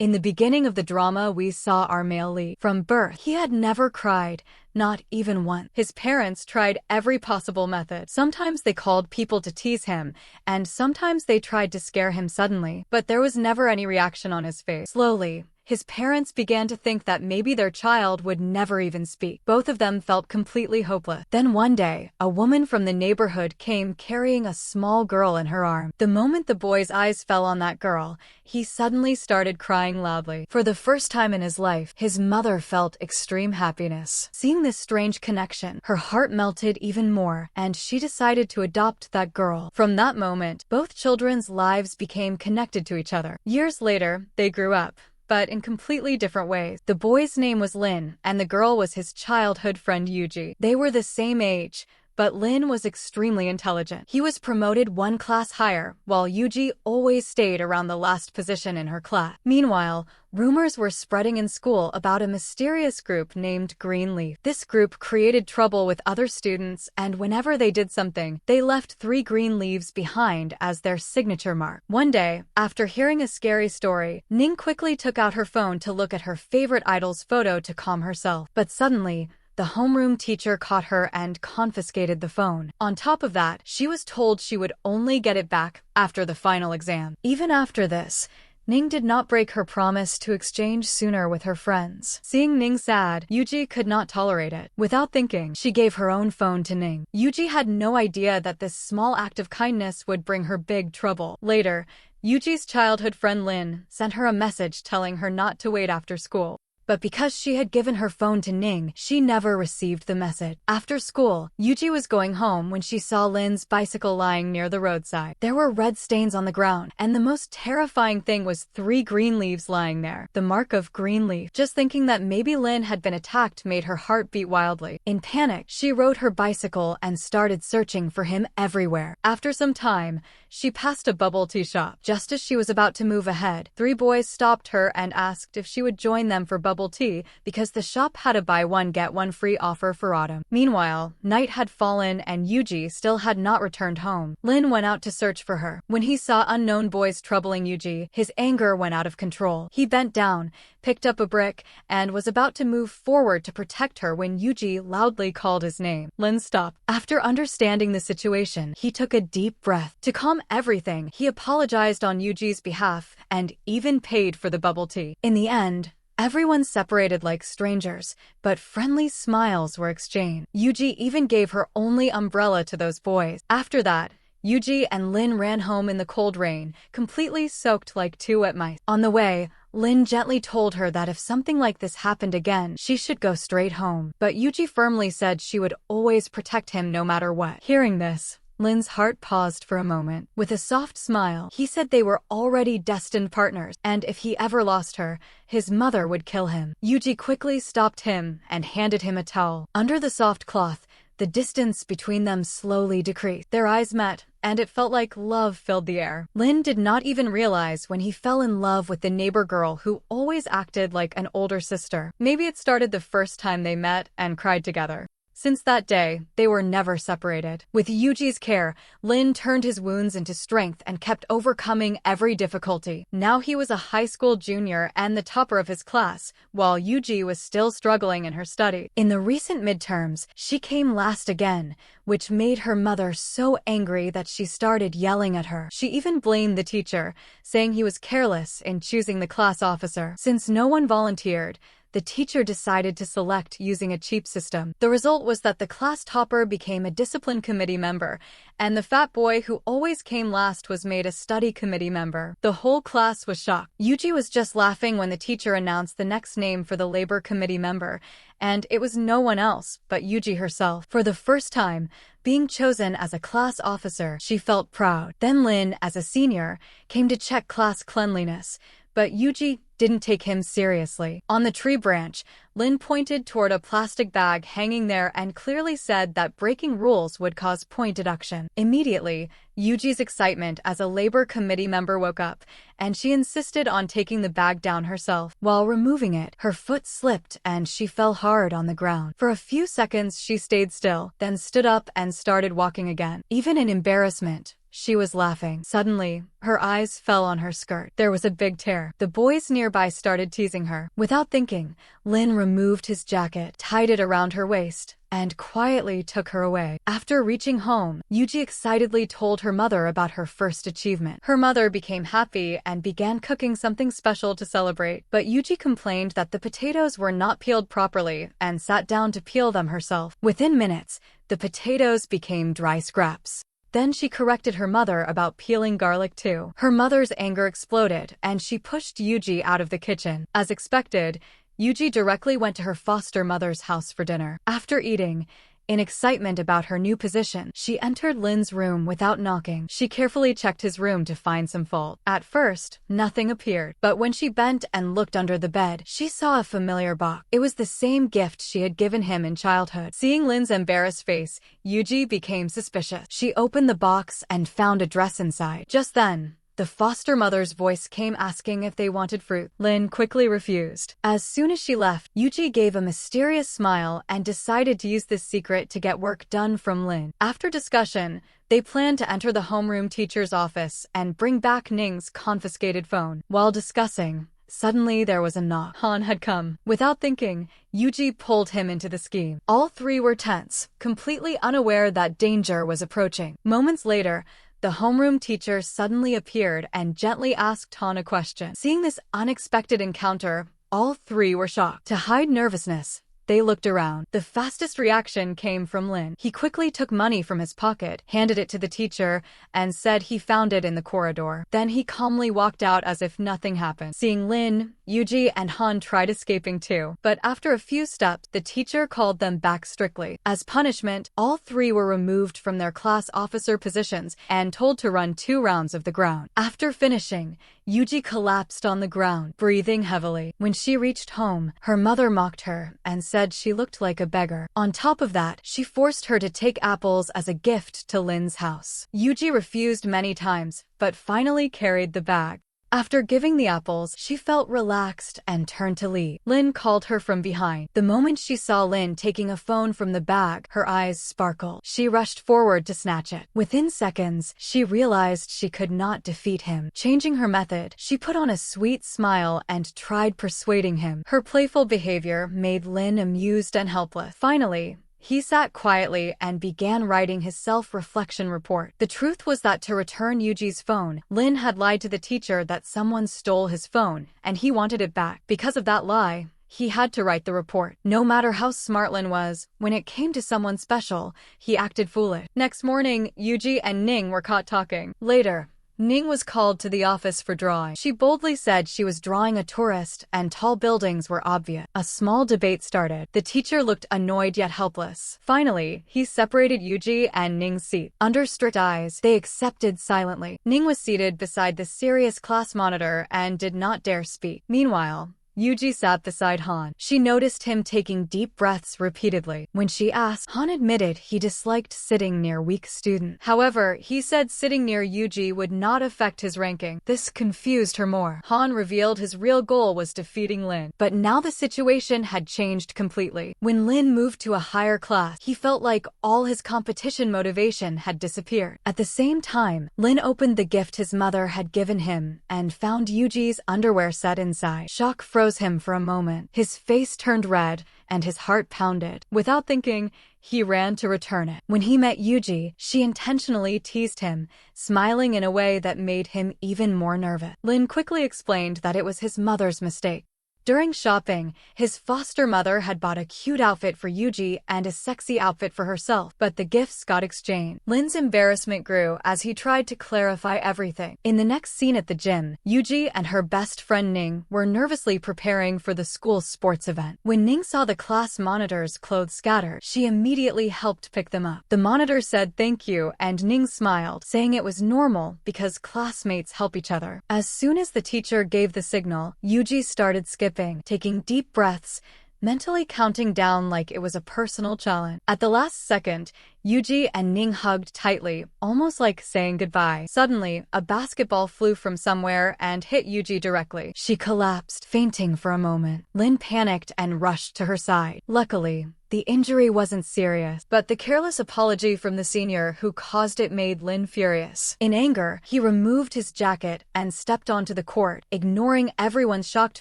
In the beginning of the drama, we saw our male lead. From birth, he had never cried, not even once. His parents tried every possible method. Sometimes they called people to tease him, and sometimes they tried to scare him suddenly, but there was never any reaction on his face. Slowly, his parents began to think that maybe their child would never even speak. Both of them felt completely hopeless. Then one day, a woman from the neighborhood came carrying a small girl in her arm. The moment the boy's eyes fell on that girl, he suddenly started crying loudly. For the first time in his life, his mother felt extreme happiness. Seeing this strange connection, her heart melted even more, and she decided to adopt that girl. From that moment, both children's lives became connected to each other. Years later, they grew up, but in completely different ways. The boy's name was Lin, and the girl was his childhood friend Yuji. They were the same age, but Lin was extremely intelligent. He was promoted one class higher, while Yuji always stayed around the last position in her class. Meanwhile, rumors were spreading in school about a mysterious group named Green Leaf. This group created trouble with other students, and whenever they did something, they left 3 green leaves behind as their signature mark. One day, after hearing a scary story, Ning quickly took out her phone to look at her favorite idol's photo to calm herself. But suddenly, the homeroom teacher caught her and confiscated the phone. On top of that, she was told she would only get it back after the final exam. Even after this, Ning did not break her promise to exchange sooner with her friends. Seeing Ning sad, Yuji could not tolerate it. Without thinking, she gave her own phone to Ning. Yuji had no idea that this small act of kindness would bring her big trouble. Later, Yuji's childhood friend Lin sent her a message telling her not to wait after school. But because she had given her phone to Ning, she never received the message. After school, Yuji was going home when she saw Lin's bicycle lying near the roadside. There were red stains on the ground, and the most terrifying thing was 3 green leaves lying there. The mark of green leaf. Just thinking that maybe Lin had been attacked made her heart beat wildly. In panic, she rode her bicycle and started searching for him everywhere. After some time, she passed a bubble tea shop. Just as she was about to move ahead, 3 boys stopped her and asked if she would join them for bubble tea because the shop had a buy one get one free offer for autumn. Meanwhile, night had fallen and Yuji still had not returned home. Lin went out to search for her. When he saw unknown boys troubling Yuji, his anger went out of control. He bent down, picked up a brick, and was about to move forward to protect her when Yuji loudly called his name. Lin stopped. After understanding the situation, he took a deep breath. To calm everything, he apologized on Yuji's behalf and even paid for the bubble tea. In the end, everyone separated like strangers, but friendly smiles were exchanged. Yuji even gave her only umbrella to those boys. After that, Yuji and Lin ran home in the cold rain, completely soaked like 2 wet mice. On the way, Lin gently told her that if something like this happened again, she should go straight home. But Yuji firmly said she would always protect him no matter what. Hearing this, Lin's heart paused for a moment. With a soft smile, he said they were already destined partners, and if he ever lost her, his mother would kill him. Yuji quickly stopped him and handed him a towel. Under the soft cloth, the distance between them slowly decreased. Their eyes met, and it felt like love filled the air. Lin did not even realize when he fell in love with the neighbor girl who always acted like an older sister. Maybe it started the first time they met and cried together. Since that day, they were never separated. With Yuji's care, Lin turned his wounds into strength and kept overcoming every difficulty. Now he was a high school junior and the topper of his class, while Yuji was still struggling in her study. In the recent midterms, she came last again, which made her mother so angry that she started yelling at her. She even blamed the teacher, saying he was careless in choosing the class officer. Since no one volunteered, the teacher decided to select using a cheap system. The result was that the class topper became a discipline committee member, and the fat boy who always came last was made a study committee member. The whole class was shocked. Yuji was just laughing when the teacher announced the next name for the labor committee member, and it was no one else but Yuji herself. For the first time, being chosen as a class officer, she felt proud. Then Lin, as a senior, came to check class cleanliness, but Yuji didn't take him seriously. On the tree branch, Lin pointed toward a plastic bag hanging there and clearly said that breaking rules would cause point deduction. Immediately, Yuji's excitement as a labor committee member woke up, and she insisted on taking the bag down herself. While removing it, her foot slipped and she fell hard on the ground. For a few seconds, she stayed still, then stood up and started walking again. Even in embarrassment, She was laughing. Suddenly, her eyes fell on her skirt. There was a big tear. The boys nearby started teasing her. Without thinking, Lin removed his jacket, tied it around her waist, and quietly took her away. After reaching home, Yuji excitedly told her mother about her first achievement. Her mother became happy and began cooking something special to celebrate, but Yuji complained that the potatoes were not peeled properly and sat down to peel them herself. Within minutes, the potatoes became dry scraps. Then she corrected her mother about peeling garlic too. Her mother's anger exploded, and she pushed Yuji out of the kitchen. As expected, Yuji directly went to her foster mother's house for dinner. After eating, in excitement about her new position, she entered Lin's room without knocking. She carefully checked his room to find some fault. At first, nothing appeared, but when she bent and looked under the bed, she saw a familiar box. It was the same gift she had given him in childhood. Seeing Lin's embarrassed face, Yuji became suspicious. She opened the box and found a dress inside. Just then, the foster mother's voice came asking if they wanted fruit. Lin quickly refused. As soon as she left, Yuji gave a mysterious smile and decided to use this secret to get work done from Lin. After discussion, they planned to enter the homeroom teacher's office and bring back Ning's confiscated phone. While discussing, suddenly there was a knock. Han had come. Without thinking, Yuji pulled him into the scheme. All three were tense, completely unaware that danger was approaching. Moments later, the homeroom teacher suddenly appeared and gently asked Han a question. Seeing this unexpected encounter, all three were shocked. To hide nervousness, they looked around. The fastest reaction came from Lin. He quickly took money from his pocket, handed it to the teacher, and said he found it in the corridor. Then he calmly walked out as if nothing happened. Seeing Lin, Yuji and Han tried escaping too, but after a few steps, the teacher called them back strictly. As punishment, all three were removed from their class officer positions and told to run 2 rounds of the ground. After finishing, Yuji collapsed on the ground, breathing heavily. When she reached home, her mother mocked her and said she looked like a beggar. On top of that, she forced her to take apples as a gift to Lin's house. Yuji refused many times, but finally carried the bag. After giving the apples, she felt relaxed and turned to leave. Lin called her from behind. The moment she saw Lin taking a phone from the bag, her eyes sparkled. She rushed forward to snatch it. Within seconds, she realized she could not defeat him. Changing her method, she put on a sweet smile and tried persuading him. Her playful behavior made Lin amused and helpless. Finally, he sat quietly and began writing his self-reflection report. The truth was that to return Yuji's phone, Lin had lied to the teacher that someone stole his phone, and he wanted it back. Because of that lie, he had to write the report. No matter how smart Lin was, when it came to someone special, he acted foolish. Next morning, Yuji and Ning were caught talking. Later, Ning was called to the office for drawing. She boldly said she was drawing a tourist and tall buildings were obvious. A small debate started. The teacher looked annoyed yet helpless. Finally, he separated Yuji and Ning's seat. Under strict eyes, they accepted silently. Ning was seated beside the serious class monitor and did not dare speak. Meanwhile, Yuji sat beside Han. She noticed him taking deep breaths repeatedly. When she asked, Han admitted he disliked sitting near weak students. However, he said sitting near Yuji would not affect his ranking. This confused her more. Han revealed his real goal was defeating Lin. But now the situation had changed completely. When Lin moved to a higher class, he felt like all his competition motivation had disappeared. At the same time, Lin opened the gift his mother had given him and found Yuji's underwear set inside. Shock froze him for a moment. His face turned red and his heart pounded. Without thinking, he ran to return it. When he met Yuji, she intentionally teased him, smiling in a way that made him even more nervous. Lin quickly explained that it was his mother's mistake. During shopping, his foster mother had bought a cute outfit for Yuji and a sexy outfit for herself, but the gifts got exchanged. Lin's embarrassment grew as he tried to clarify everything. In the next scene at the gym, Yuji and her best friend Ning were nervously preparing for the school's sports event. When Ning saw the class monitor's clothes scattered, she immediately helped pick them up. The monitor said thank you and Ning smiled, saying it was normal because classmates help each other. As soon as the teacher gave the signal, Yuji started skipping, taking deep breaths, mentally counting down like it was a personal challenge. At the last second, Yuji and Ning hugged tightly, almost like saying goodbye. Suddenly, a basketball flew from somewhere and hit Yuji directly. She collapsed, fainting for a moment. Lin panicked and rushed to her side. Luckily, the injury wasn't serious, but the careless apology from the senior who caused it made Lin furious. In anger, he removed his jacket and stepped onto the court, ignoring everyone's shocked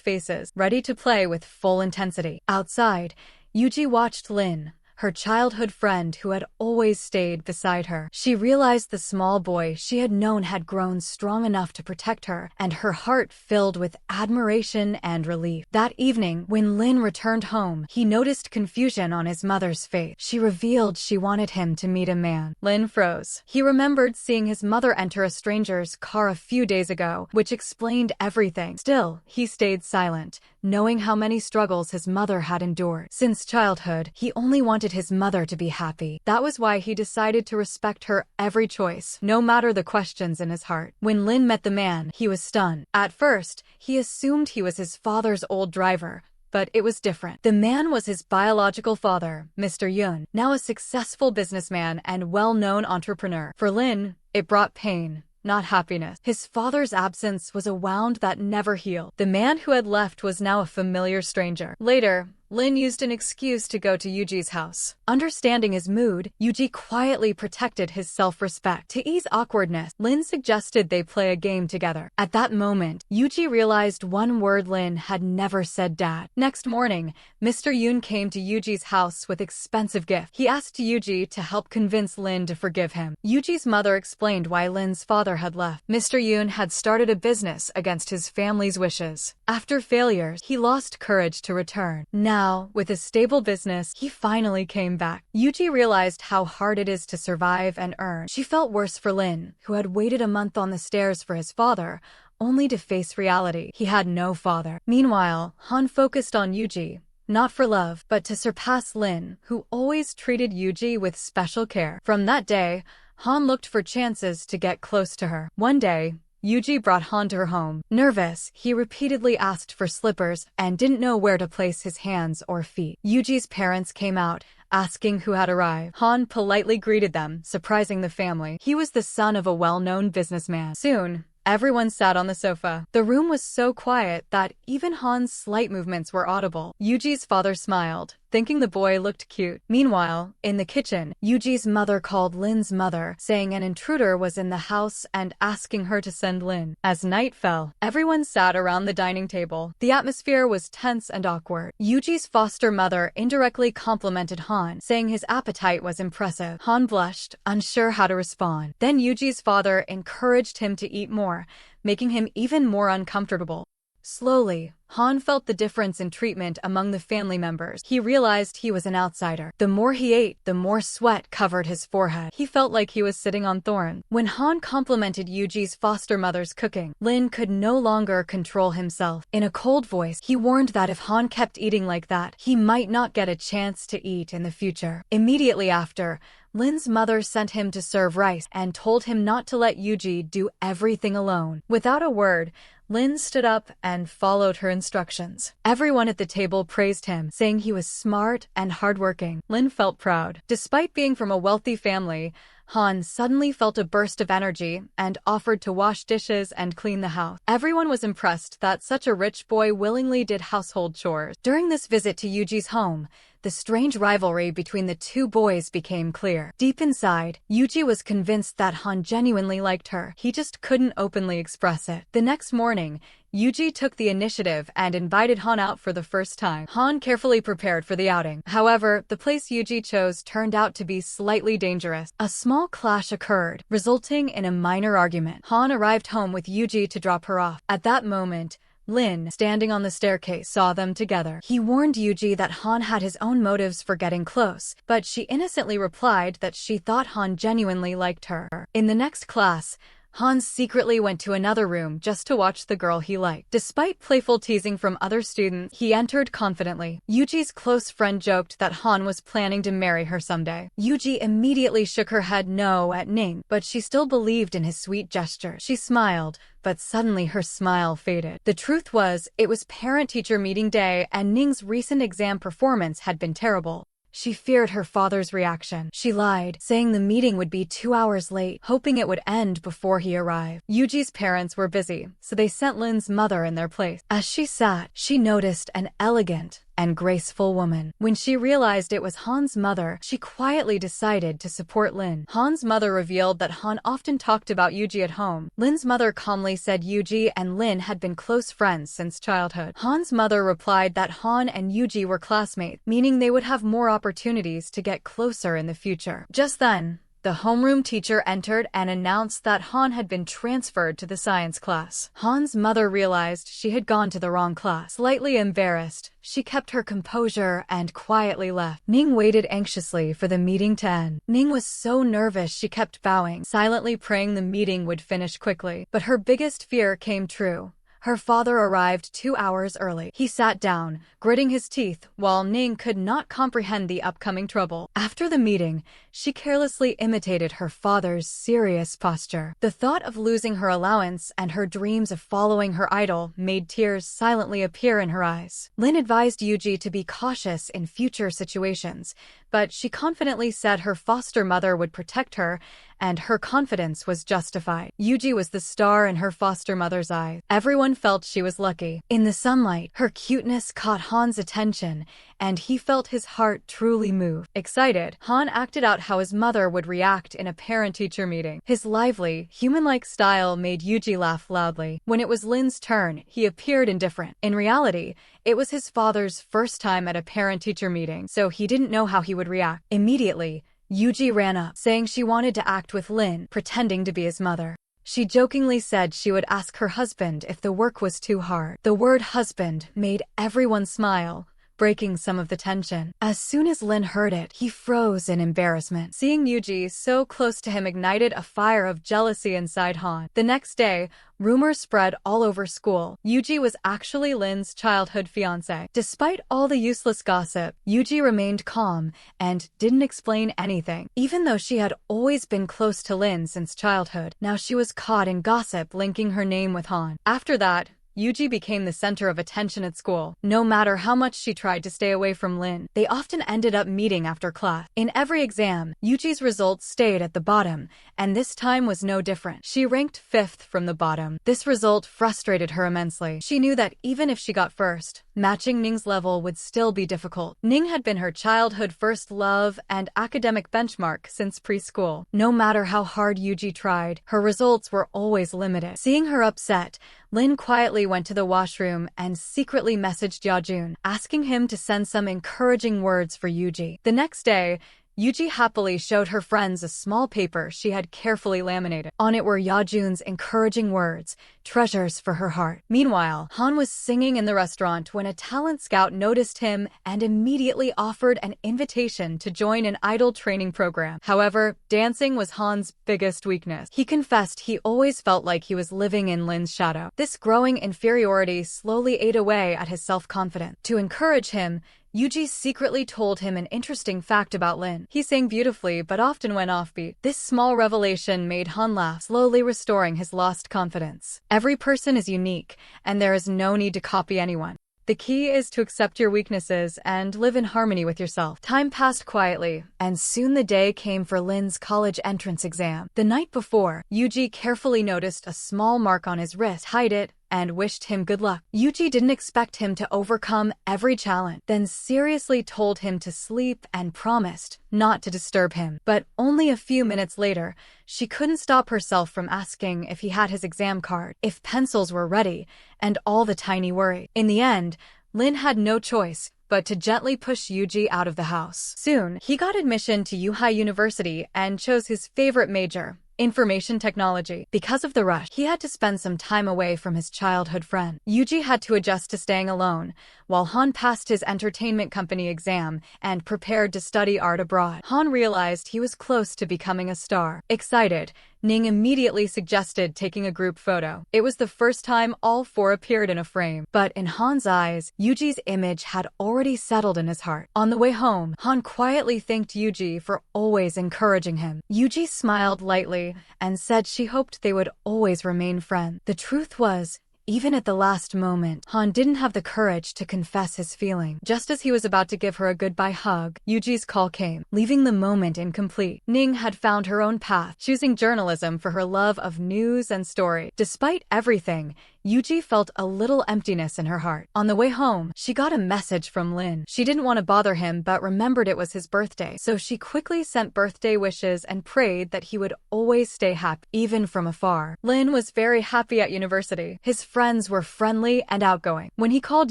faces, ready to play with full intensity. Outside, Yuji watched Lin, her childhood friend who had always stayed beside her. She realized the small boy she had known had grown strong enough to protect her, and her heart filled with admiration and relief. That evening, when Lin returned home, he noticed confusion on his mother's face. She revealed she wanted him to meet a man. Lin froze. He remembered seeing his mother enter a stranger's car a few days ago, which explained everything. Still, he stayed silent, knowing how many struggles his mother had endured. Since childhood, he only wanted his mother to be happy. That was why he decided to respect her every choice, no matter the questions in his heart. When Lin met the man, he was stunned. At first, he assumed he was his father's old driver, but it was different. The man was his biological father, Mr. Yun, now a successful businessman and well-known entrepreneur. For Lin, it brought pain, not happiness. His father's absence was a wound that never healed. The man who had left was now a familiar stranger. Later, Lin used an excuse to go to Yuji's house. Understanding his mood, Yuji quietly protected his self-respect. To ease awkwardness, Lin suggested they play a game together. At that moment, Yuji realized one word Lin had never said: dad. Next morning, Mr. Yoon came to Yuji's house with expensive gifts. He asked Yuji to help convince Lin to forgive him. Yuji's mother explained why Lin's father had left. Mr. Yoon had started a business against his family's wishes. After failures, he lost courage to return. Now, with a stable business, he finally came back. Yuji realized how hard it is to survive and earn. She felt worse for Lin, who had waited a month on the stairs for his father, only to face reality. He had no father. Meanwhile, Han focused on Yuji, not for love, but to surpass Lin, who always treated Yuji with special care. From that day, Han looked for chances to get close to her. One day, Yuji brought Han to her home. Nervous, he repeatedly asked for slippers and didn't know where to place his hands or feet. Yuji's parents came out, asking who had arrived. Han politely greeted them, surprising the family. He was the son of a well-known businessman. Soon, everyone sat on the sofa. The room was so quiet that even Han's slight movements were audible. Yuji's father smiled, thinking the boy looked cute. Meanwhile, in the kitchen, Yuji's mother called Lin's mother, saying an intruder was in the house and asking her to send Lin. As night fell, everyone sat around the dining table. The atmosphere was tense and awkward. Yuji's foster mother indirectly complimented Han, saying his appetite was impressive. Han blushed, unsure how to respond. Then Yuji's father encouraged him to eat more, making him even more uncomfortable. Slowly, Han felt the difference in treatment among the family members. He realized he was an outsider. The more he ate, the more sweat covered his forehead. He felt like he was sitting on thorns. When Han complimented Yuji's foster mother's cooking, Lin could no longer control himself. In a cold voice, he warned that if Han kept eating like that, he might not get a chance to eat in the future. Immediately after, Lin's mother sent him to serve rice and told him not to let Yuji do everything alone. Without a word, Lin stood up and followed her instructions. Everyone at the table praised him, saying he was smart and hardworking. Lin felt proud. Despite being from a wealthy family, Han suddenly felt a burst of energy and offered to wash dishes and clean the house. Everyone was impressed that such a rich boy willingly did household chores. During this visit to Yuji's home, the strange rivalry between the two boys became clear. Deep inside, Yuji was convinced that Han genuinely liked her. He just couldn't openly express it. The next morning, Yuji took the initiative and invited Han out for the first time. Han carefully prepared for the outing. However, the place Yuji chose turned out to be slightly dangerous. A small clash occurred, resulting in a minor argument. Han arrived home with Yuji to drop her off. At that moment, Lin, standing on the staircase, saw them together. He warned Yuji that Han had his own motives for getting close, but she innocently replied that she thought Han genuinely liked her. In the next class, Han secretly went to another room just to watch the girl he liked. Despite playful teasing from other students, he entered confidently. Yuji's close friend joked that Han was planning to marry her someday. Yuji immediately shook her head no at Ning, but she still believed in his sweet gesture. She smiled, but suddenly her smile faded. The truth was, it was parent-teacher meeting day and Ning's recent exam performance had been terrible. She feared her father's reaction. She lied, saying the meeting would be 2 hours late, hoping it would end before he arrived. Yuji's parents were busy, so they sent Lin's mother in their place. As she sat, she noticed an elegant and graceful woman. When she realized it was Han's mother, she quietly decided to support Lin. Han's mother revealed that Han often talked about Yuji at home. Lin's mother calmly said Yuji and Lin had been close friends since childhood. Han's mother replied that Han and Yuji were classmates, meaning they would have more opportunities to get closer in the future. Just then, the homeroom teacher entered and announced that Han had been transferred to the science class. Han's mother realized she had gone to the wrong class. Slightly embarrassed, she kept her composure and quietly left. Ning waited anxiously for the meeting to end. Ning was so nervous she kept bowing, silently praying the meeting would finish quickly. But her biggest fear came true. Her father arrived 2 hours early. He sat down, gritting his teeth, while Ning could not comprehend the upcoming trouble. After the meeting, she carelessly imitated her father's serious posture. The thought of losing her allowance and her dreams of following her idol made tears silently appear in her eyes. Lin advised Yuji to be cautious in future situations, but she confidently said her foster mother would protect her, and her confidence was justified. Yuji was the star in her foster mother's eyes. Everyone felt she was lucky. In the sunlight, her cuteness caught Han's attention, and he felt his heart truly move. Excited, Han acted out how his mother would react in a parent-teacher meeting. His lively, human-like style made Yuji laugh loudly. When it was Lin's turn, he appeared indifferent. In reality, it was his father's first time at a parent-teacher meeting, so he didn't know how he would react. Immediately, Yuji ran up, saying she wanted to act with Lin, pretending to be his mother. She jokingly said she would ask her husband if the work was too hard. The word husband made everyone smile, breaking some of the tension. As soon as Lin heard it, he froze in embarrassment. Seeing Yuji so close to him ignited a fire of jealousy inside Han. The next day, rumors spread all over school. Yuji was actually Lin's childhood fiancé. Despite all the useless gossip, Yuji remained calm and didn't explain anything. Even though she had always been close to Lin since childhood, now she was caught in gossip linking her name with Han. After that, Yuji became the center of attention at school. No matter how much she tried to stay away from Lin, they often ended up meeting after class. In every exam, Yuji's results stayed at the bottom, and this time was no different. She ranked 5th from the bottom. This result frustrated her immensely. She knew that even if she got first, matching Ning's level would still be difficult. Ning had been her childhood first love and academic benchmark since preschool. No matter how hard Yuji tried, her results were always limited. Seeing her upset, Lin quietly went to the washroom and secretly messaged Yajun, asking him to send some encouraging words for Yuji. The next day, Yuji happily showed her friends a small paper she had carefully laminated. On it were Yajun's encouraging words, treasures for her heart. Meanwhile, Han was singing in the restaurant when a talent scout noticed him and immediately offered an invitation to join an idol training program. However, dancing was Han's biggest weakness. He confessed he always felt like he was living in Lin's shadow. This growing inferiority slowly ate away at his self-confidence. To encourage him, Yuji secretly told him an interesting fact about Lin. He sang beautifully but often went offbeat. This small revelation made Han laugh, slowly restoring his lost confidence. Every person is unique, and there is no need to copy anyone. The key is to accept your weaknesses and live in harmony with yourself. Time passed quietly, and soon the day came for Lin's college entrance exam. The night before, Yuji carefully noticed a small mark on his wrist, hid it, and wished him good luck. Yuji didn't expect him to overcome every challenge, then seriously told him to sleep and promised not to disturb him. But only a few minutes later, she couldn't stop herself from asking if he had his exam card, if pencils were ready, and all the tiny worry. In the end, Lin had no choice but to gently push Yuji out of the house. Soon, he got admission to Yuhai University and chose his favorite major, information technology. Because of the rush, he had to spend some time away from his childhood friend. Yuji had to adjust to staying alone, while Han passed his entertainment company exam and prepared to study art abroad. Han realized he was close to becoming a star. Excited, Ning immediately suggested taking a group photo. It was the first time all four appeared in a frame. But in Han's eyes, Yuji's image had already settled in his heart. On the way home, Han quietly thanked Yuji for always encouraging him. Yuji smiled lightly and said she hoped they would always remain friends. The truth was, Even at the last moment, Han didn't have the courage to confess his feeling. Just as he was about to give her a goodbye hug, Yuji's call came, leaving the moment incomplete. Ning had found her own path, choosing journalism for her love of news and story. Despite everything, Yuji felt a little emptiness in her heart. On the way home, she got a message from Lin. She didn't want to bother him but remembered it was his birthday, so she quickly sent birthday wishes and prayed that he would always stay happy, even from afar. Lin was very happy at university. His friends were friendly and outgoing. When he called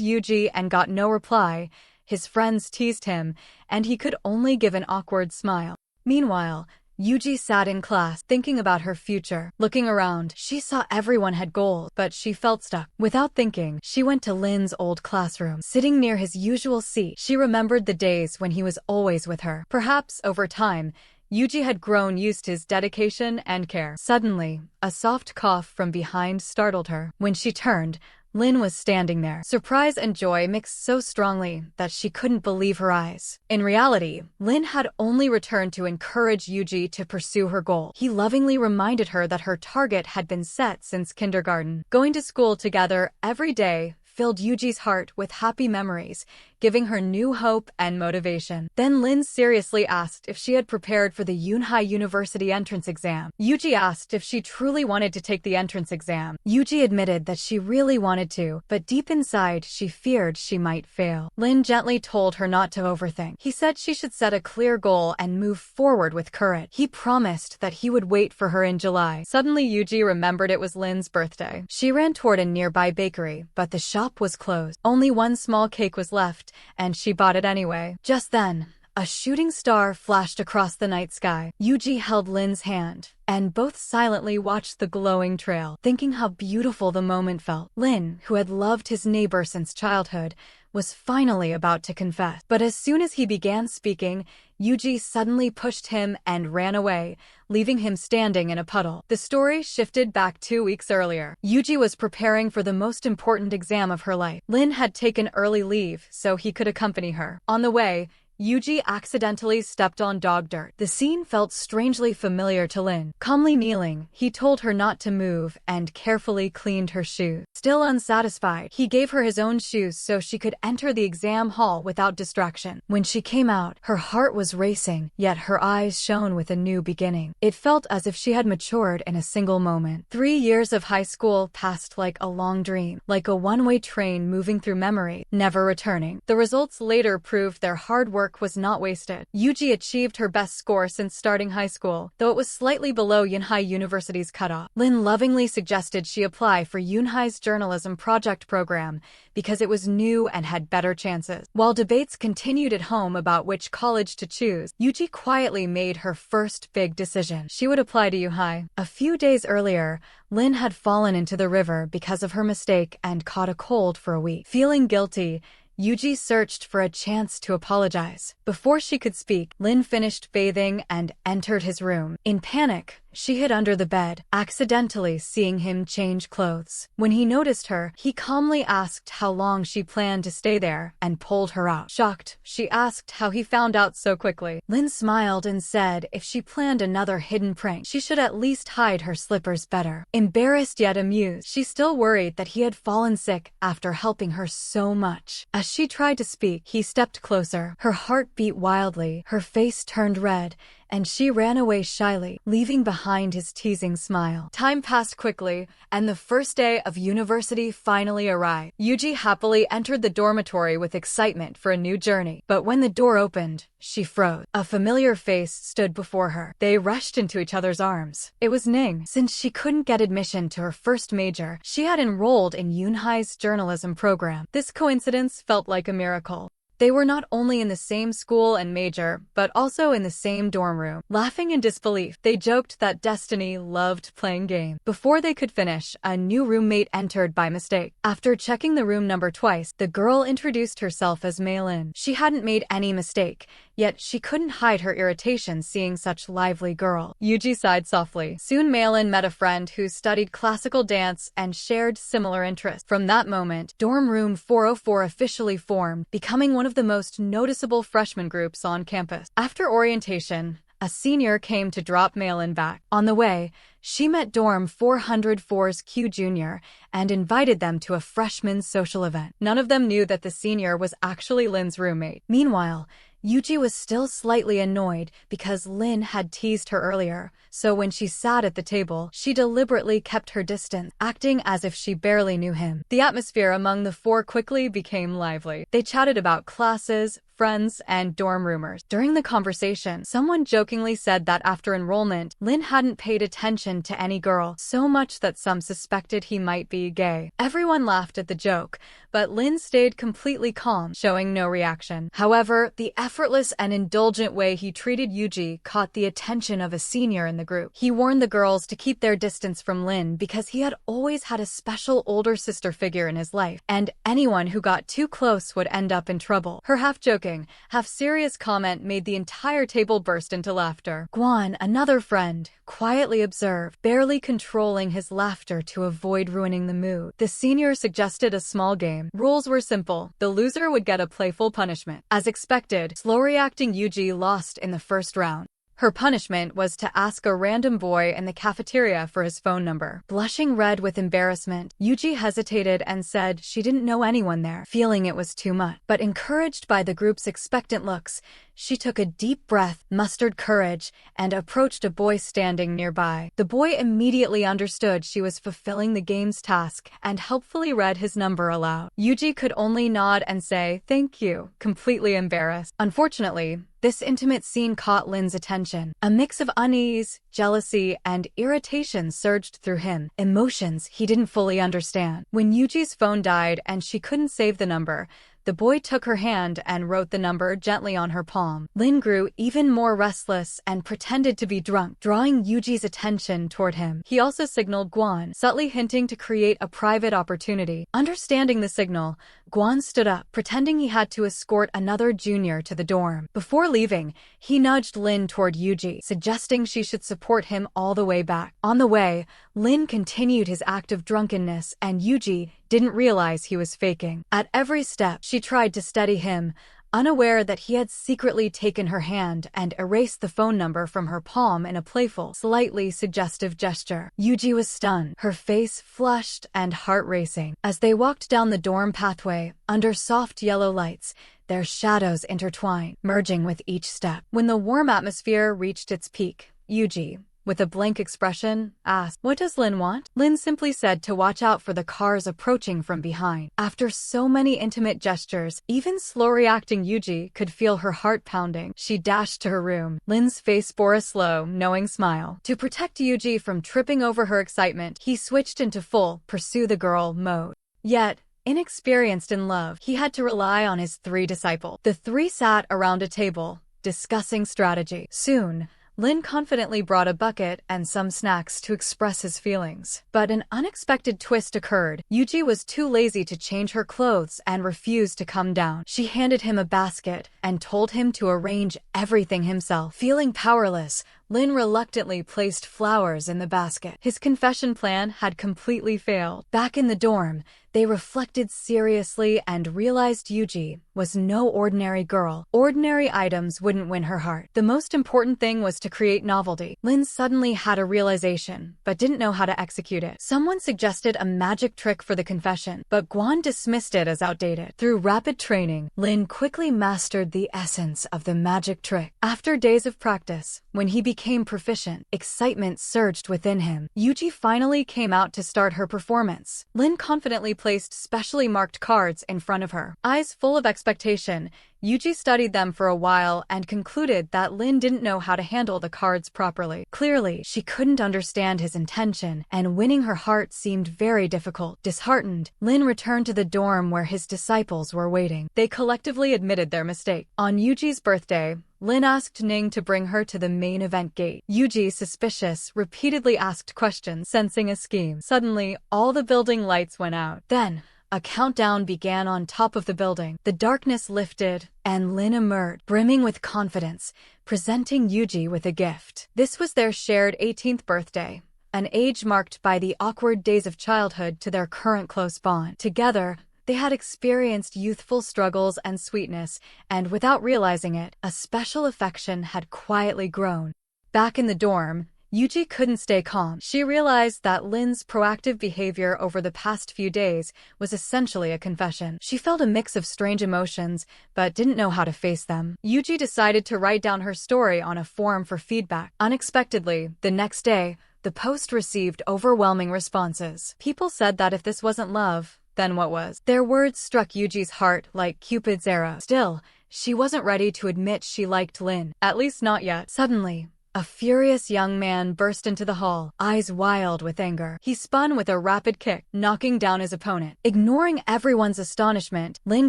Yuji and got no reply, his friends teased him, and he could only give an awkward smile. Meanwhile, Yuji sat in class, thinking about her future. Looking around, she saw everyone had goals, but she felt stuck. Without thinking, she went to Lin's old classroom. Sitting near his usual seat, she remembered the days when he was always with her. Perhaps, over time, Yuji had grown used to his dedication and care. Suddenly, a soft cough from behind startled her. When she turned, Lin was standing there. Surprise and joy mixed so strongly that she couldn't believe her eyes. In reality, Lin had only returned to encourage Yuji to pursue her goal. He lovingly reminded her that her target had been set since kindergarten. Going to school together every day filled Yuji's heart with happy memories, giving her new hope and motivation. Then Lin seriously asked if she had prepared for the Yunhai University entrance exam. Yuji asked if she truly wanted to take the entrance exam. Yuji admitted that she really wanted to, but deep inside she feared she might fail. Lin gently told her not to overthink. He said she should set a clear goal and move forward with courage. He promised that he would wait for her in July. Suddenly Yuji remembered it was Lin's birthday. She ran toward a nearby bakery, but the shop was closed. Only one small cake was left, and she bought it anyway. Just then, a shooting star flashed across the night sky. Yuji held Lin's hand, and both silently watched the glowing trail, thinking how beautiful the moment felt. Lin, who had loved his neighbor since childhood, was finally about to confess. But as soon as he began speaking, Yuji suddenly pushed him and ran away, leaving him standing in a puddle. The story shifted back 2 weeks earlier. Yuji was preparing for the most important exam of her life. Lin had taken early leave so he could accompany her. On the way, Yuji accidentally stepped on dog dirt. The scene felt strangely familiar to Lin. Calmly kneeling, he told her not to move and carefully cleaned her shoes. Still unsatisfied, he gave her his own shoes so she could enter the exam hall without distraction. When she came out, her heart was racing, yet her eyes shone with a new beginning. It felt as if she had matured in a single moment. 3 years of high school passed like a long dream, like a one-way train moving through memory, never returning. The results later proved their hard work was not wasted. Yuji achieved her best score since starting high school, though it was slightly below Yunhai University's cutoff. Lin lovingly suggested she apply for Yunhai's journalism project program because it was new and had better chances. While debates continued at home about which college to choose, Yuji quietly made her first big decision. She would apply to Yunhai. A few days earlier, Lin had fallen into the river because of her mistake and caught a cold for a week. Feeling guilty, Yuji searched for a chance to apologize. Before she could speak, Lin finished bathing and entered his room. In panic, she hid under the bed, accidentally seeing him change clothes. When he noticed her, he calmly asked how long she planned to stay there and pulled her out. Shocked, she asked how he found out so quickly. Lin smiled and said if she planned another hidden prank, she should at least hide her slippers better. Embarrassed yet amused, she still worried that he had fallen sick after helping her so much. As she tried to speak, he stepped closer. Her heart beat wildly, her face turned red, and she ran away shyly, leaving behind his teasing smile. Time passed quickly, and the first day of university finally arrived. Yuji happily entered the dormitory with excitement for a new journey. But when the door opened, she froze. A familiar face stood before her. They rushed into each other's arms. It was Ning. Since she couldn't get admission to her first major, she had enrolled in Yunhai's journalism program. This coincidence felt like a miracle. They were not only in the same school and major, but also in the same dorm room. Laughing in disbelief, they joked that destiny loved playing games. Before they could finish, a new roommate entered by mistake. After checking the room number twice, the girl introduced herself as Maylin. She hadn't made any mistake, yet she couldn't hide her irritation seeing such lively girl. Yuji sighed softly. Soon Maylin met a friend who studied classical dance and shared similar interests. From that moment, dorm room 404 officially formed, becoming one of the most noticeable freshman groups on campus. After orientation, a senior came to drop mail in back. On the way, she met dorm 404's Q Jr. and invited them to a freshman's social event. None of them knew that the senior was actually Lin's roommate. Meanwhile, Yuji was still slightly annoyed because Lin had teased her earlier, so when she sat at the table, she deliberately kept her distance, acting as if she barely knew him. The atmosphere among the four quickly became lively. They chatted about classes, friends, and dorm rumors. During the conversation, someone jokingly said that after enrollment, Lin hadn't paid attention to any girl, so much that some suspected he might be gay. Everyone laughed at the joke, but Lin stayed completely calm, showing no reaction. However, the effortless and indulgent way he treated Yuji caught the attention of a senior in the group. He warned the girls to keep their distance from Lin because he had always had a special older sister figure in his life, and anyone who got too close would end up in trouble. Her half-joking, half-serious comment made the entire table burst into laughter. Guan, another friend, quietly observed, barely controlling his laughter to avoid ruining the mood. The senior suggested a small game. Rules were simple. The loser would get a playful punishment. As expected, slow-reacting Yuji lost in the first round. Her punishment was to ask a random boy in the cafeteria for his phone number. Blushing red with embarrassment, Yuji hesitated and said she didn't know anyone there, feeling it was too much. But encouraged by the group's expectant looks, she took a deep breath, mustered courage, and approached a boy standing nearby. The boy immediately understood she was fulfilling the game's task and helpfully read his number aloud. Yuji could only nod and say, "Thank you," completely embarrassed. Unfortunately, this intimate scene caught Lin's attention. A mix of unease, jealousy, and irritation surged through him, emotions he didn't fully understand. When Yuji's phone died and she couldn't save the number, the boy took her hand and wrote the number gently on her palm. Lin grew even more restless and pretended to be drunk, drawing Yuji's attention toward him. He also signaled Guan, subtly hinting to create a private opportunity. Understanding the signal, Guan stood up, pretending he had to escort another junior to the dorm. Before leaving, he nudged Lin toward Yuji, suggesting she should support him all the way back. On the way, Lin continued his act of drunkenness, and Yuji didn't realize he was faking. At every step, she tried to steady him, unaware that he had secretly taken her hand and erased the phone number from her palm in a playful, slightly suggestive gesture. Yuji was stunned, her face flushed and heart racing. As they walked down the dorm pathway, under soft yellow lights, their shadows intertwined, merging with each step. When the warm atmosphere reached its peak, Yuji, with a blank expression, asked, "What does Lin want?" Lin simply said to watch out for the cars approaching from behind. After so many intimate gestures, even slow-reacting Yuji could feel her heart pounding. She dashed to her room. Lin's face bore a slow, knowing smile. To protect Yuji from tripping over her excitement, he switched into full pursue-the-girl mode. Yet, inexperienced in love, he had to rely on his three disciples. The three sat around a table, discussing strategy. Soon, Lin confidently brought a bucket and some snacks to express his feelings. But an unexpected twist occurred. Yuji was too lazy to change her clothes and refused to come down. She handed him a basket and told him to arrange everything himself. Feeling powerless, Lin reluctantly placed flowers in the basket. His confession plan had completely failed. Back in the dorm, they reflected seriously and realized Yuji was no ordinary girl. Ordinary items wouldn't win her heart. The most important thing was to create novelty. Lin suddenly had a realization, but didn't know how to execute it. Someone suggested a magic trick for the confession, but Guan dismissed it as outdated. Through rapid training, Lin quickly mastered the essence of the magic trick. After days of practice, when he became proficient, excitement surged within him. Yuji finally came out to start her performance. Lin confidently placed specially marked cards in front of her. Eyes full of expectation, Yuji studied them for a while and concluded that Lin didn't know how to handle the cards properly. Clearly, she couldn't understand his intention, and winning her heart seemed very difficult. Disheartened, Lin returned to the dorm where his disciples were waiting. They collectively admitted their mistake. On Yuji's birthday, Lin asked Ning to bring her to the main event gate. Yuji, suspicious, repeatedly asked questions, sensing a scheme. Suddenly, all the building lights went out. Then, a countdown began on top of the building. The darkness lifted, and Lin emerged, brimming with confidence, presenting Yuji with a gift. This was their shared 18th birthday, an age marked by the awkward days of childhood to their current close bond. Together, They had experienced youthful struggles and sweetness, and without realizing it, a special affection had quietly grown. Back in the dorm, Yuji couldn't stay calm. She realized that Lin's proactive behavior over the past few days was essentially a confession. She felt a mix of strange emotions, but didn't know how to face them. Yuji decided to write down her story on a forum for feedback. Unexpectedly, the next day, the post received overwhelming responses. People said that if this wasn't love, then what was? Their words struck Yuji's heart like Cupid's arrow. Still, she wasn't ready to admit she liked Lin. At least not yet. Suddenly, a furious young man burst into the hall, eyes wild with anger. He spun with a rapid kick, knocking down his opponent. Ignoring everyone's astonishment, Lin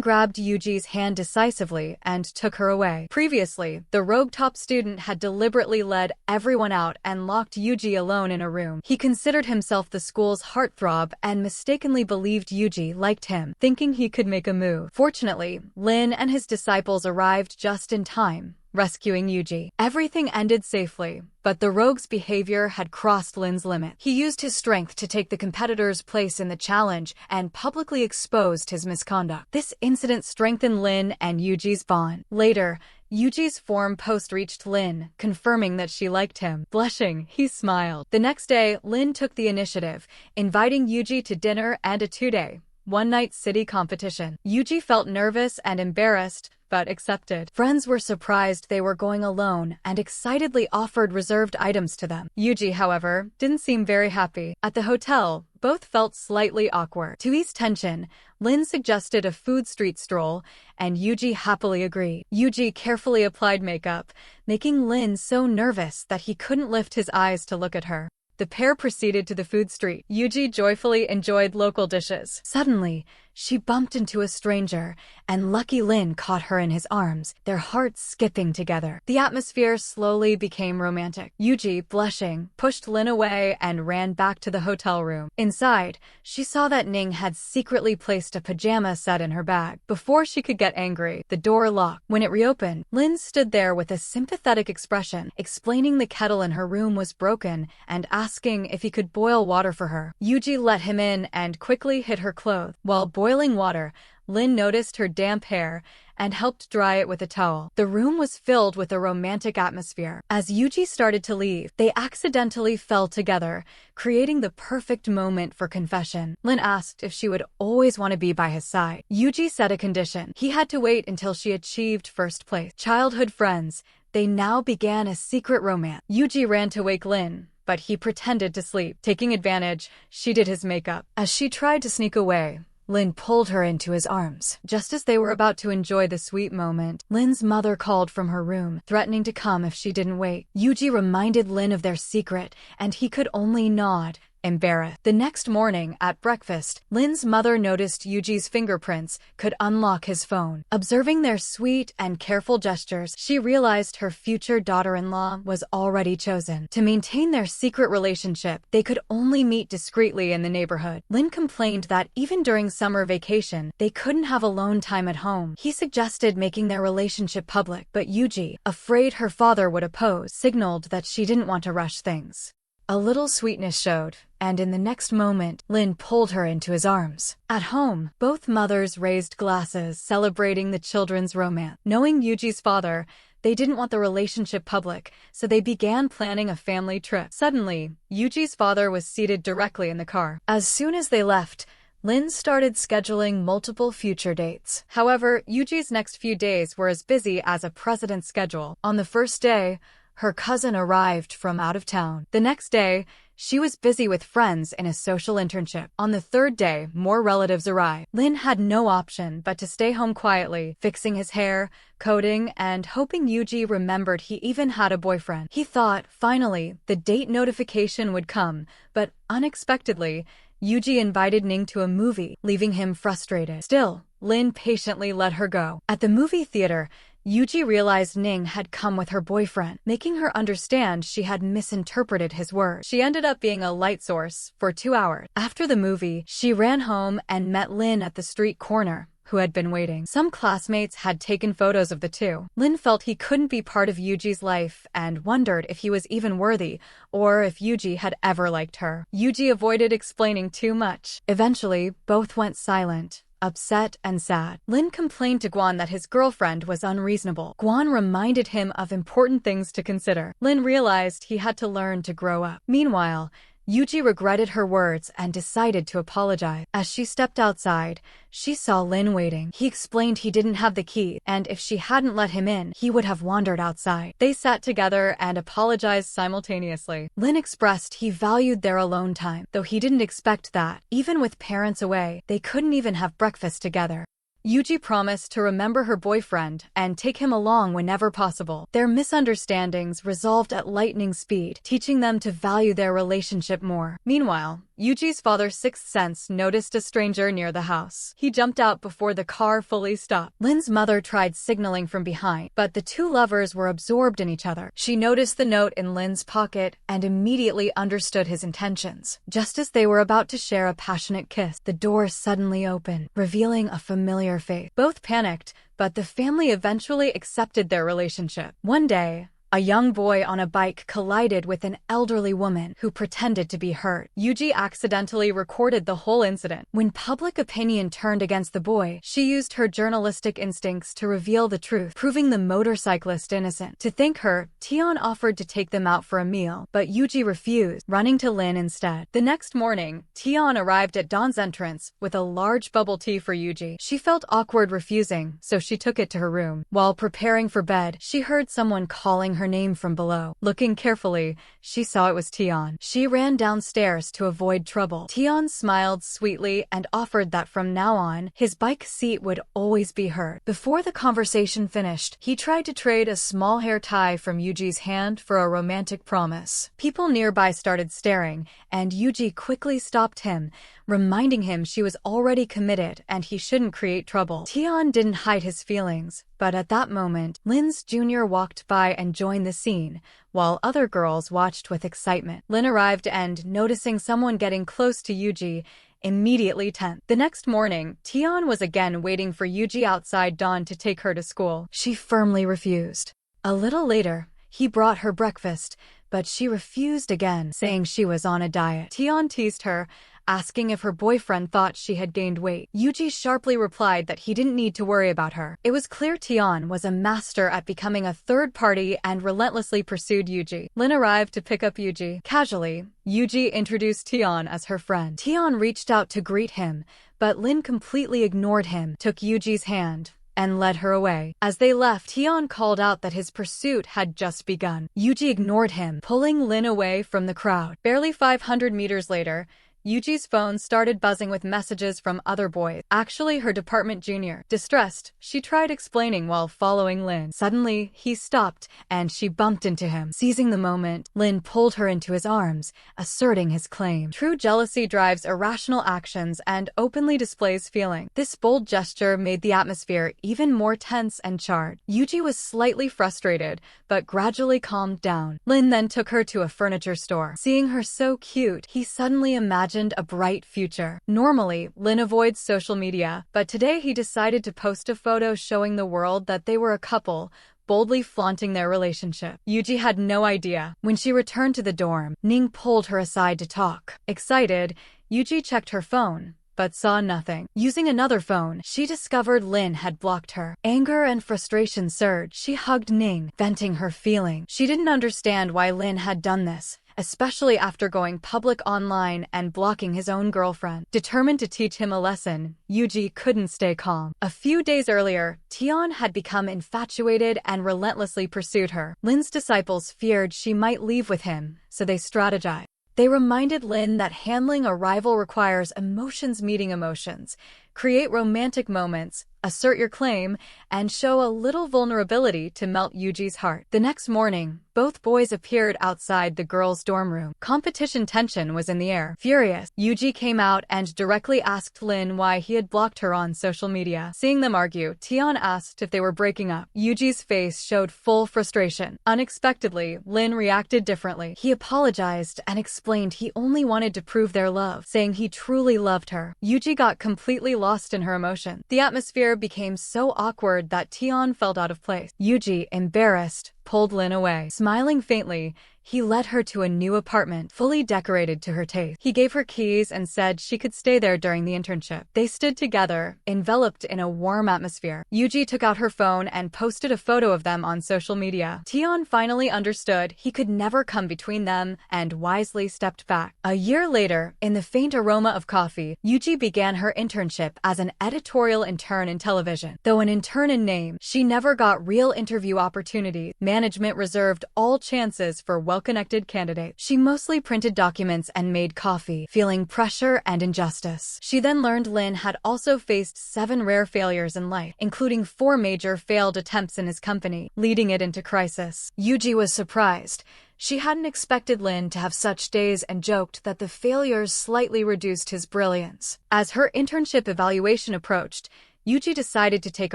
grabbed Yuji's hand decisively and took her away. Previously, the rogue top student had deliberately led everyone out and locked Yuji alone in a room. He considered himself the school's heartthrob and mistakenly believed Yuji liked him, thinking he could make a move. Fortunately, Lin and his disciples arrived just in time, rescuing Yuji. Everything ended safely, but the rogue's behavior had crossed Lin's limit. He used his strength to take the competitor's place in the challenge and publicly exposed his misconduct. This incident strengthened Lin and Yuji's bond. Later, Yuji's forum post reached Lin, confirming that she liked him. Blushing, he smiled. The next day, Lin took the initiative, inviting Yuji to dinner and a two-day, one-night city competition. Yuji felt nervous and embarrassed, but accepted. Friends were surprised they were going alone and excitedly offered reserved items to them. Yuji, however, didn't seem very happy. At the hotel, both felt slightly awkward. To ease tension, Lin suggested a food street stroll, and Yuji happily agreed. Yuji carefully applied makeup, making Lin so nervous that he couldn't lift his eyes to look at her. The pair proceeded to the food street. Yuji joyfully enjoyed local dishes. Suddenly, she bumped into a stranger, and lucky Lin caught her in his arms, their hearts skipping together. The atmosphere slowly became romantic. Yuji, blushing, pushed Lin away and ran back to the hotel room. Inside, she saw that Ning had secretly placed a pajama set in her bag. Before she could get angry, the door locked. When it reopened, Lin stood there with a sympathetic expression, explaining the kettle in her room was broken and asking if he could boil water for her. Yuji let him in and quickly hid her clothes. While boiling water, Lin noticed her damp hair and helped dry it with a towel. The room was filled with a romantic atmosphere. As Yuji started to leave, they accidentally fell together, creating the perfect moment for confession. Lin asked if she would always want to be by his side. Yuji set a condition. He had to wait until she achieved first place. Childhood friends, they now began a secret romance. Yuji ran to wake Lin, but he pretended to sleep. Taking advantage, she did his makeup. As she tried to sneak away, Lin pulled her into his arms. Just as they were about to enjoy the sweet moment, Lin's mother called from her room, threatening to come if she didn't wait. Yuji reminded Lin of their secret, and he could only nod, embarrassed. The next morning, at breakfast, Lin's mother noticed Yuji's fingerprints could unlock his phone. Observing their sweet and careful gestures, she realized her future daughter-in-law was already chosen. To maintain their secret relationship, they could only meet discreetly in the neighborhood. Lin complained that even during summer vacation, they couldn't have alone time at home. He suggested making their relationship public, but Yuji, afraid her father would oppose, signaled that she didn't want to rush things. A little sweetness showed, and in the next moment, Lin pulled her into his arms. At home, both mothers raised glasses, celebrating the children's romance. Knowing Yuji's father, they didn't want the relationship public, so they began planning a family trip. Suddenly, Yuji's father was seated directly in the car. As soon as they left, Lin started scheduling multiple future dates. However, Yuji's next few days were as busy as a president's schedule. On the first day, her cousin arrived from out of town. The next day, she was busy with friends in a social internship. On the third day, more relatives arrived. Lin had no option but to stay home quietly, fixing his hair, coding, and hoping Yuji remembered he even had a boyfriend. He thought, finally, the date notification would come, but unexpectedly, Yuji invited Ning to a movie, leaving him frustrated. Still, Lin patiently let her go. At the movie theater, Yuji realized Ning had come with her boyfriend, making her understand she had misinterpreted his words. She ended up being a light source for 2 hours. After the movie, she ran home and met Lin at the street corner, who had been waiting. Some classmates had taken photos of the two. Lin felt he couldn't be part of Yuji's life and wondered if he was even worthy or if Yuji had ever liked her. Yuji avoided explaining too much. Eventually, both went silent, upset and sad. Lin complained to Guan that his girlfriend was unreasonable. Guan reminded him of important things to consider. Lin realized he had to learn to grow up. Meanwhile, Yuji regretted her words and decided to apologize. As she stepped outside, she saw Lin waiting. He explained he didn't have the key, and if she hadn't let him in, he would have wandered outside. They sat together and apologized simultaneously. Lin expressed he valued their alone time, though he didn't expect that. Even with parents away, they couldn't even have breakfast together. Yuji promised to remember her boyfriend and take him along whenever possible. Their misunderstandings resolved at lightning speed, teaching them to value their relationship more. Meanwhile, Yuji's father's sixth sense noticed a stranger near the house. He jumped out before the car fully stopped. Lin's mother tried signaling from behind, but the two lovers were absorbed in each other. She noticed the note in Lin's pocket and immediately understood his intentions. Just as they were about to share a passionate kiss, the door suddenly opened, revealing a familiar face. Both panicked, but the family eventually accepted their relationship. One day, a young boy on a bike collided with an elderly woman who pretended to be hurt. Yuji accidentally recorded the whole incident. When public opinion turned against the boy, she used her journalistic instincts to reveal the truth, proving the motorcyclist innocent. To thank her, Tion offered to take them out for a meal, but Yuji refused, running to Lin instead. The next morning, Tion arrived at Dawn's entrance with a large bubble tea for Yuji. She felt awkward refusing, so she took it to her room. While preparing for bed, she heard someone calling her name from below. Looking carefully, she saw it was Tion. She ran downstairs to avoid trouble. Tion smiled sweetly and offered that from now on, his bike seat would always be hers. Before the conversation finished, he tried to trade a small hair tie from Yuji's hand for a romantic promise. People nearby started staring, and Yuji quickly stopped him, reminding him she was already committed and he shouldn't create trouble. Tion didn't hide his feelings, but at that moment, Lin's junior walked by and joined the scene, while other girls watched with excitement. Lin arrived and, noticing someone getting close to Yuji, immediately tensed. The next morning, Tion was again waiting for Yuji outside Dawn to take her to school. She firmly refused. A little later, he brought her breakfast, but she refused again, saying she was on a diet. Tion teased her, asking if her boyfriend thought she had gained weight. Yuji sharply replied that he didn't need to worry about her. It was clear Tion was a master at becoming a third party and relentlessly pursued Yuji. Lin arrived to pick up Yuji. Casually, Yuji introduced Tion as her friend. Tion reached out to greet him, but Lin completely ignored him, took Yuji's hand, and led her away. As they left, Tion called out that his pursuit had just begun. Yuji ignored him, pulling Lin away from the crowd. Barely 500 meters later, Yuji's phone started buzzing with messages from other boys, actually her department junior. Distressed, she tried explaining while following Lin. Suddenly, he stopped, and she bumped into him. Seizing the moment, Lin pulled her into his arms, asserting his claim. True jealousy drives irrational actions and openly displays feeling. This bold gesture made the atmosphere even more tense and charged. Yuji was slightly frustrated, but gradually calmed down. Lin then took her to a furniture store. Seeing her so cute, he suddenly imagined a bright future. Normally, Lin avoids social media, but today he decided to post a photo showing the world that they were a couple, boldly flaunting their relationship. Yuji had no idea. When she returned to the dorm, Ning pulled her aside to talk. Excited, Yuji checked her phone, but saw nothing. Using another phone, she discovered Lin had blocked her. Anger and frustration surged. She hugged Ning, venting her feelings. She didn't understand why Lin had done this, especially after going public online and blocking his own girlfriend. Determined to teach him a lesson, Yuji couldn't stay calm. A few days earlier, Tion had become infatuated and relentlessly pursued her. Lin's disciples feared she might leave with him, so they strategized. They reminded Lin that handling a rival requires emotions meeting emotions, create romantic moments, assert your claim, and show a little vulnerability to melt Yuji's heart. The next morning, both boys appeared outside the girls' dorm room. Competition tension was in the air. Furious, Yuji came out and directly asked Lin why he had blocked her on social media. Seeing them argue, Tion asked if they were breaking up. Yuji's face showed full frustration. Unexpectedly, Lin reacted differently. He apologized and explained he only wanted to prove their love, saying he truly loved her. Yuji got completely lost in her emotion. The atmosphere became so awkward that Tion felt out of place. Yuji, embarrassed, pulled Lin away. Smiling faintly, he led her to a new apartment, fully decorated to her taste. He gave her keys and said she could stay there during the internship. They stood together, enveloped in a warm atmosphere. Yuji took out her phone and posted a photo of them on social media. Tion finally understood he could never come between them and wisely stepped back. A year later, in the faint aroma of coffee, Yuji began her internship as an editorial intern in television. Though an intern in name, she never got real interview opportunities. Management reserved all chances for well-connected candidates. She mostly printed documents and made coffee, feeling pressure and injustice. She then learned Lin had also faced 7 rare failures in life, including 4 major failed attempts in his company, leading it into crisis. Yuji was surprised. She hadn't expected Lin to have such days and joked that the failures slightly reduced his brilliance. As her internship evaluation approached, Yuji decided to take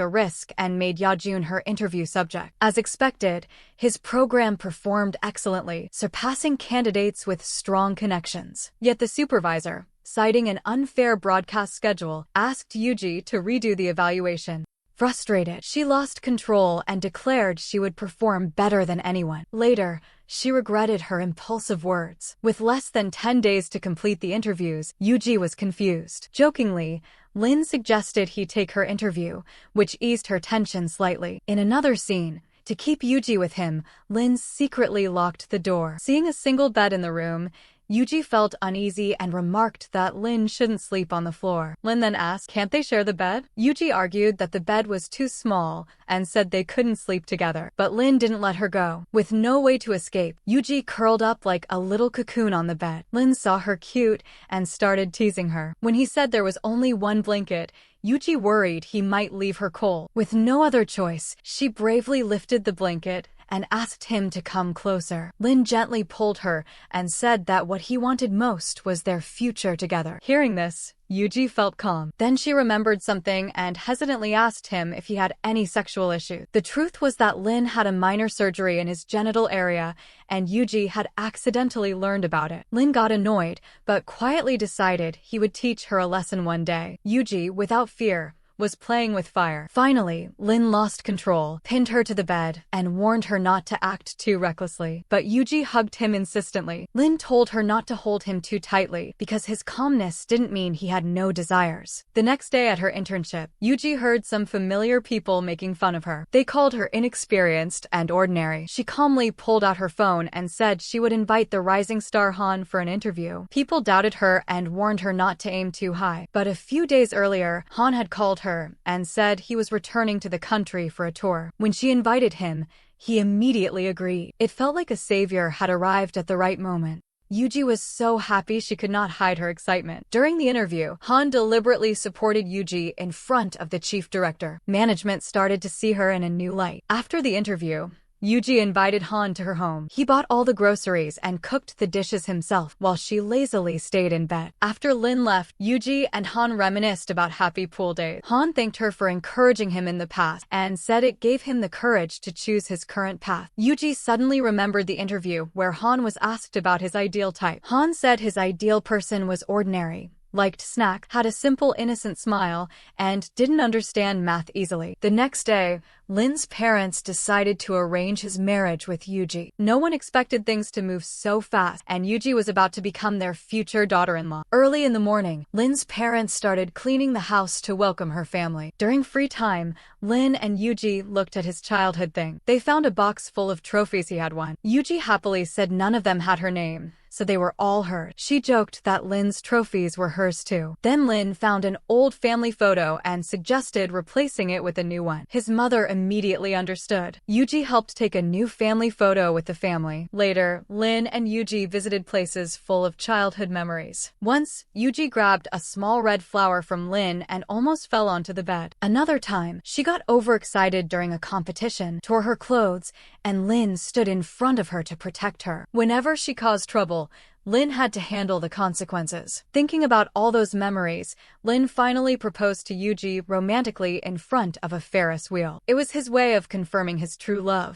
a risk and made Yajun her interview subject. As expected, his program performed excellently, surpassing candidates with strong connections. Yet the supervisor, citing an unfair broadcast schedule, asked Yuji to redo the evaluation. Frustrated, she lost control and declared she would perform better than anyone. Later, she regretted her impulsive words. With less than 10 days to complete the interviews, Yuji was confused. Jokingly, Lin suggested he take her interview, which eased her tension slightly. In another scene, to keep Yuji with him, Lin secretly locked the door. Seeing a single bed in the room, Yuji felt uneasy and remarked that Lin shouldn't sleep on the floor. Lin then asked, "Can't they share the bed?" Yuji argued that the bed was too small and said they couldn't sleep together. But Lin didn't let her go. With no way to escape, Yuji curled up like a little cocoon on the bed. Lin saw her cute and started teasing her. When he said there was only one blanket, Yuji worried he might leave her cold. With no other choice, she bravely lifted the blanket and asked him to come closer. Lin gently pulled her and said that what he wanted most was their future together. Hearing this, Yuji felt calm. Then she remembered something and hesitantly asked him if he had any sexual issues. The truth was that Lin had a minor surgery in his genital area, and Yuji had accidentally learned about it. Lin got annoyed, but quietly decided he would teach her a lesson one day. Yuji, without fear, was playing with fire. Finally, Lin lost control, pinned her to the bed, and warned her not to act too recklessly. But Yuji hugged him insistently. Lin told her not to hold him too tightly, because his calmness didn't mean he had no desires. The next day at her internship, Yuji heard some familiar people making fun of her. They called her inexperienced and ordinary. She calmly pulled out her phone and said she would invite the rising star Han for an interview. People doubted her and warned her not to aim too high. But a few days earlier, Han had called her and said he was returning to the country for a tour. When she invited him, he immediately agreed. It felt like a savior had arrived at the right moment. Yuji was so happy she could not hide her excitement. During the interview, Han deliberately supported Yuji in front of the chief director. Management started to see her in a new light. After the interview, Yuji invited Han to her home. He bought all the groceries and cooked the dishes himself, while she lazily stayed in bed. After Lin left, Yuji and Han reminisced about happy pool days. Han thanked her for encouraging him in the past and said it gave him the courage to choose his current path. Yuji suddenly remembered the interview where Han was asked about his ideal type. Han said his ideal person was ordinary, liked snacks, had a simple innocent smile, and didn't understand math easily. The next day, Lin's parents decided to arrange his marriage with Yuji. No one expected things to move so fast, and Yuji was about to become their future daughter-in-law. Early in the morning, Lin's parents started cleaning the house to welcome her family. During free time, Lin and Yuji looked at his childhood thing. They found a box full of trophies he had won. Yuji happily said none of them had her name, so they were all hers. She joked that Lin's trophies were hers too. Then Lin found an old family photo and suggested replacing it with a new one. His mother immediately understood. Yuji helped take a new family photo with the family. Later, Lin and Yuji visited places full of childhood memories. Once, Yuji grabbed a small red flower from Lin and almost fell onto the bed. Another time, she got overexcited during a competition, tore her clothes, and Lin stood in front of her to protect her. Whenever she caused trouble, Lin had to handle the consequences. Thinking about all those memories, Lin finally proposed to Yuji romantically in front of a Ferris wheel. It was his way of confirming his true love.